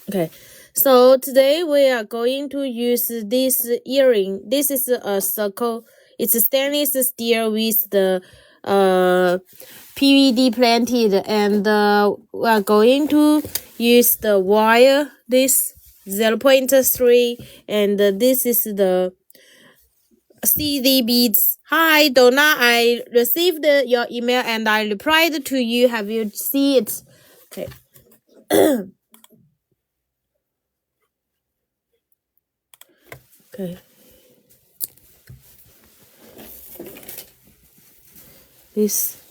Okay, so today we are going to use this earring. This is a circle. It's a stainless steel with the PVD planted, and we are going to use the wire. This 0.3, and this is the CD beads. Hi, Donna. I received your email and I replied to you. Have you seen it? Okay. Okay. This.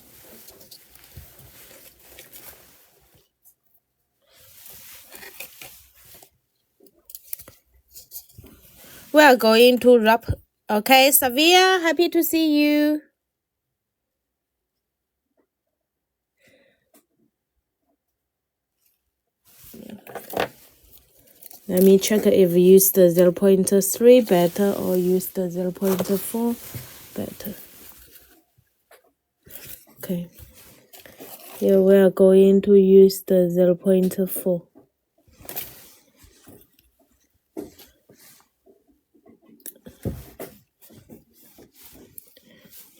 We are going to wrap. Okay, Savia, happy to see you. Let me check if we use the 0.3 better or use the 0.4 better. Okay. Here we are going to use the 0.4.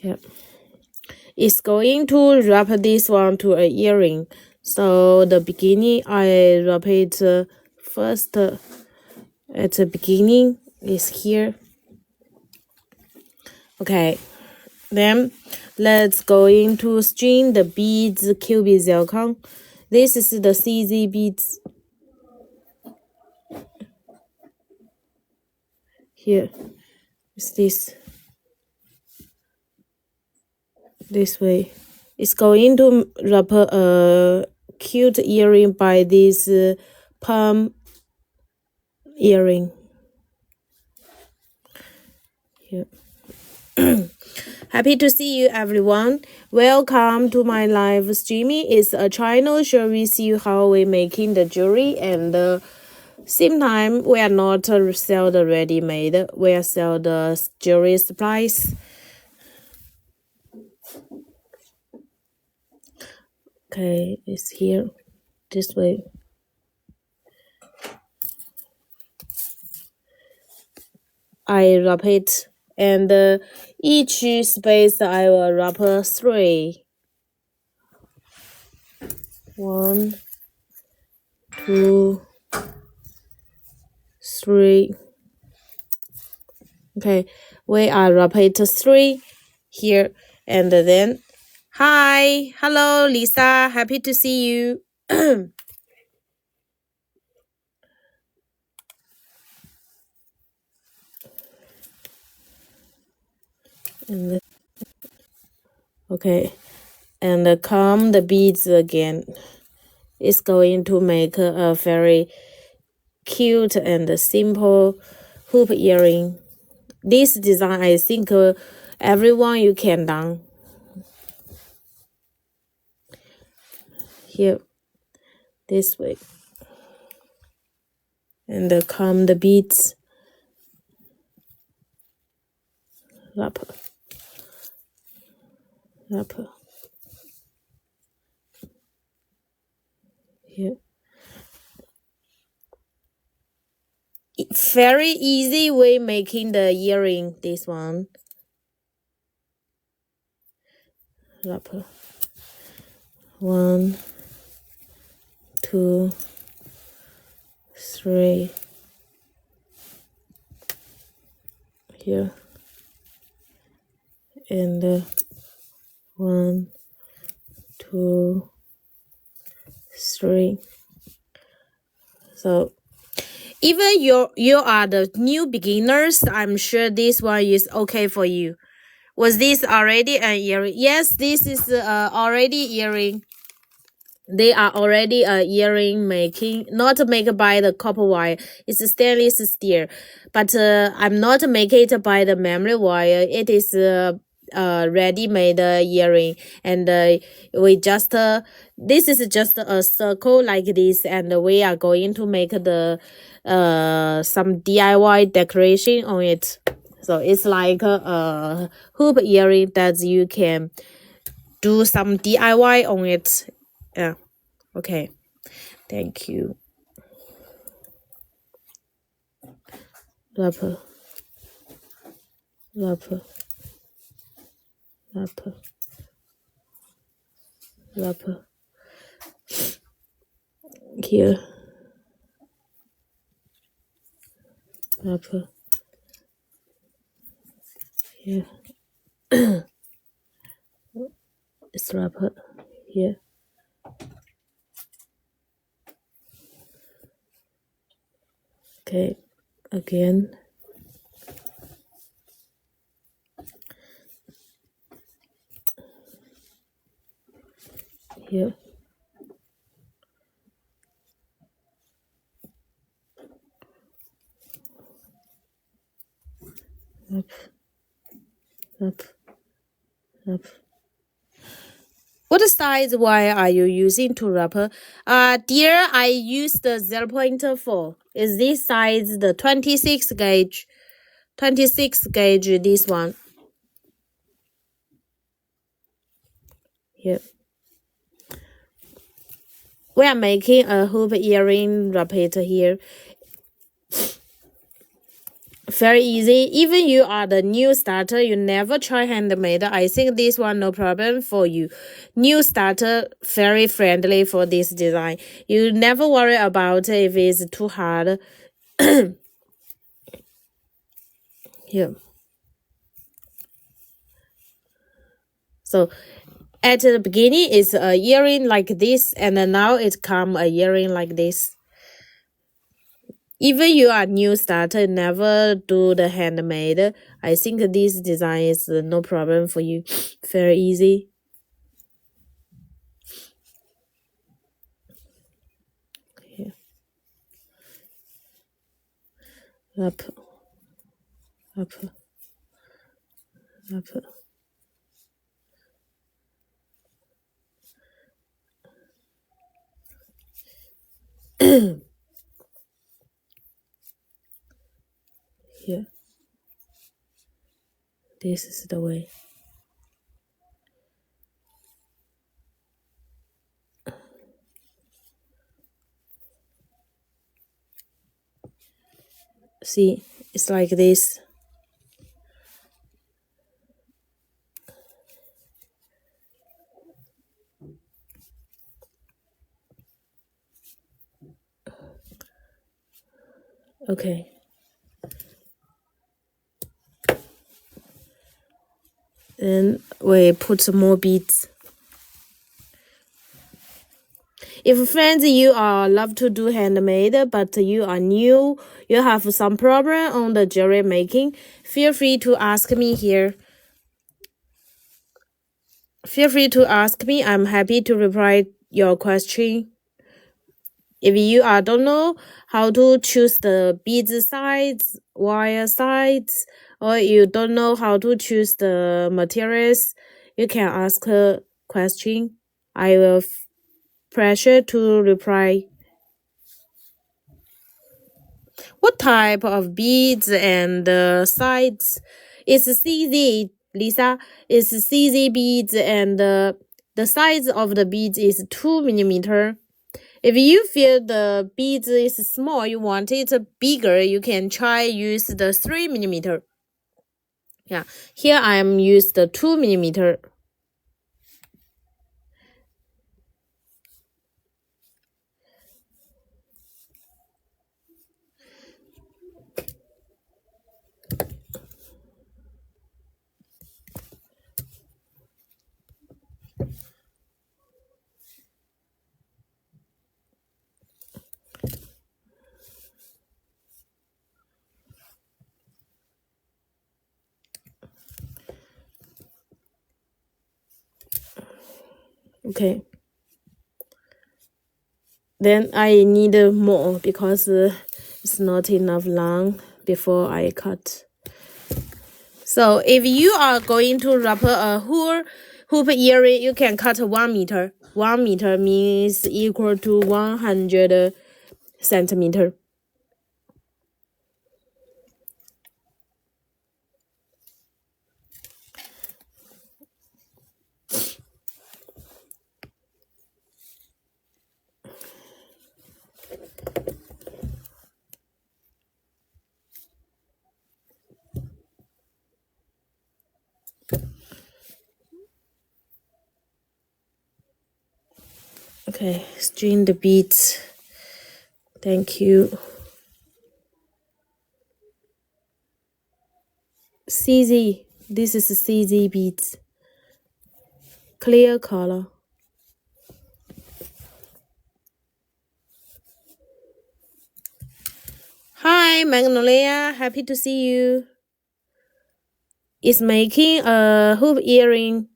Yep. It's going to wrap this one to a earring. So the beginning, I wrap it first at the beginning is here. Okay. Then let's go into string the beads QB zircon. This is the CZ beads. Here is this way. It's going to wrap a cute earring by this palm earring. Here. Happy to see you, everyone. Welcome to my live streaming. It's a channel share with you how we making the jewelry, and same time we are not sell the ready-made. We are sell the jewelry supplies. Okay, it's here, this way. I wrap it, and each space I will wrap 3. 1, 2, 3. Okay, we are wrap it 3 here, and then hi, hello, Lisa, happy to see you. And okay, and comb the beads again. It's going to make a very cute and simple hoop earring. This design, I think everyone you can done. Here, this way. And comb the beads. Up. Here. Very easy way making the earring, this one. Up. 1, 2, 3. Here. And 1, 2, 3. So even you are the new beginners, I'm sure this one is okay for you. Was this already an earring? Yes, this is already earring. They are already earring making, not made by the copper wire. It's stainless steel, but I'm not make it by the memory wire. It is ready-made earring, and we just this is just a circle like this, and we are going to make the some DIY decoration on it. So it's like a hoop earring that you can do some DIY on it. Yeah. Okay. Thank you. wrapper, wrapper, wrapper, wrapper. Here, wrapper. Here, it's wrapper. Here. Okay, again. Here. Up, up, up. What size wire are you using to wrapper? Dear, I used the 0.4. Is this size the 26 gauge? 26 gauge, this one. Here. We are making a hoop earring repeater here. Very easy. Even you are the new starter, you never try handmade. I think this one no problem for you. New starter, very friendly for this design. You never worry about if it's too hard. Here. So at the beginning, it's a earring like this, and then now it come a earring like this. Even you are new starter, never do the handmade. I think this design is no problem for you. Very easy. Here. Up, up, up. Here. This is the way. See, it's like this. Okay. Then we put some more beads. If friends you are love to do handmade but you are new, you have some problem on the jewelry making, feel free to ask me here. Feel free to ask me. I'm happy to reply your question. If you don't know how to choose the beads size, wire size, or you don't know how to choose the materials, you can ask a question. I will pleasure to reply. What type of beads and size? It's CZ, Lisa. It's CZ beads and the size of the beads is 2 millimeter. If you feel the beads is small, you want it bigger, you can try use the 3 millimeter. Yeah, here I am use the 2 millimeter. Okay. Then I need more because it's not enough long before I cut. So if you are going to wrap a hoop earring, you can cut 1 meter. 1 meter means equal to 100 centimeter. Okay, string the beads. Thank you. CZ. This is CZ beads. Clear color. Hi, Magnolia. Happy to see you. It's making a hoop earring.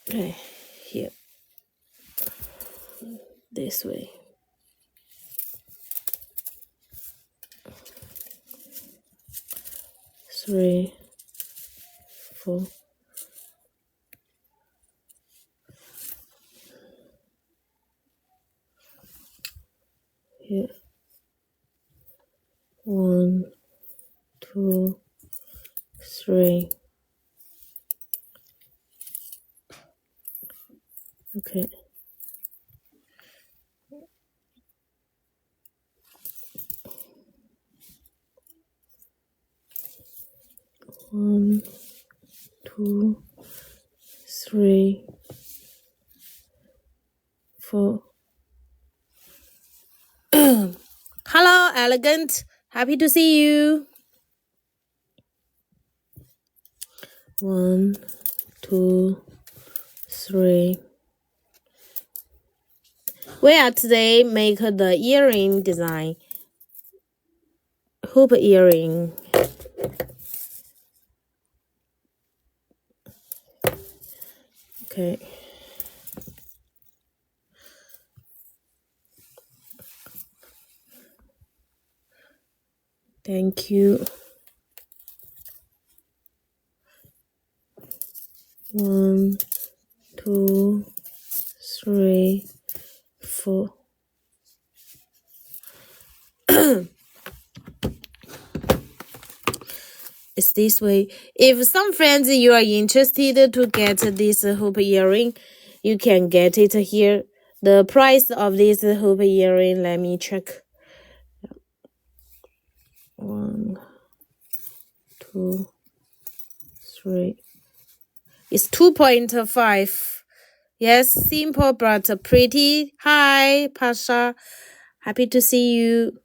Okay, here. This way. Three, 4. Here. 1, 2, 3. Okay. One, 2, 3, 4. Hello, elegant. Happy to see you. 1, 2, 3. We are today make the earring design. Hoop earring. Okay. Thank you. 1, 2, 3, 4. It's this way. If some friends you are interested to get this hoop earring, you can get it here. The price of this hoop earring, let me check. 1, 2, 3. It's 2.5. Yes, simple but pretty. Hi, Pasha. Happy to see you.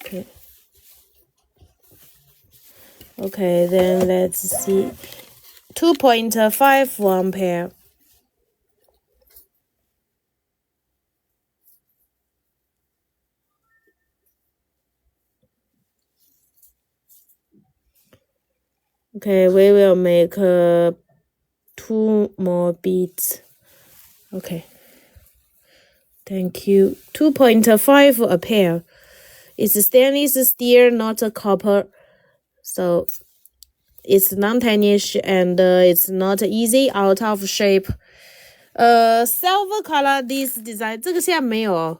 Okay. Okay, then let's see. 2.5 one pair. Okay, we will make 2 more beads. Okay. Thank you. 2.5 a pair. It's stainless steel, not a copper. So it's non-tarnish and it's not easy out of shape. Silver color this design 这个现在没有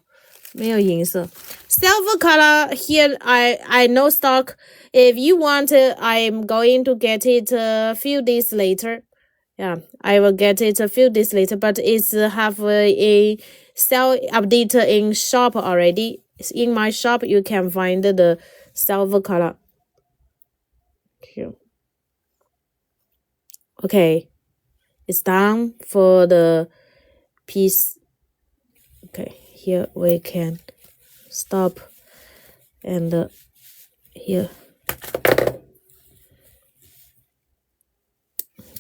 银色。Silver color here I no stock. If you want, I'm going to get it a few days later. Yeah, I will get it a few days later, but it's have a sell update in shop already. In my shop, you can find the silver color. Here. Okay, it's done for the piece. Okay, here we can stop and here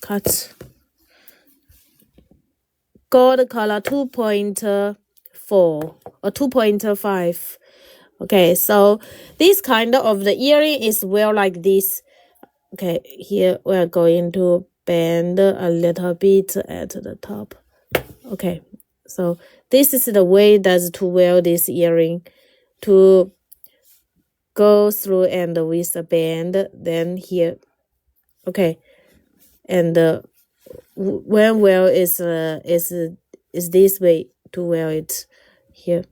cut. Gold color 2.4 or 2.5. Okay, so this kind of the earring is well like this. Okay, here we're going to bend a little bit at the top. Okay, so this is the way that's to wear this earring, to go through and with a band, then here. Okay, and when wear is this way to wear it here.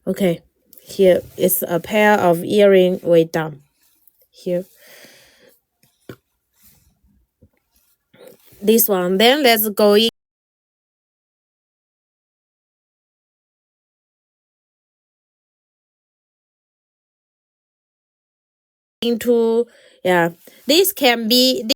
Okay, here is a pair of earring way down here. this one. Then let's go into, yeah, this can be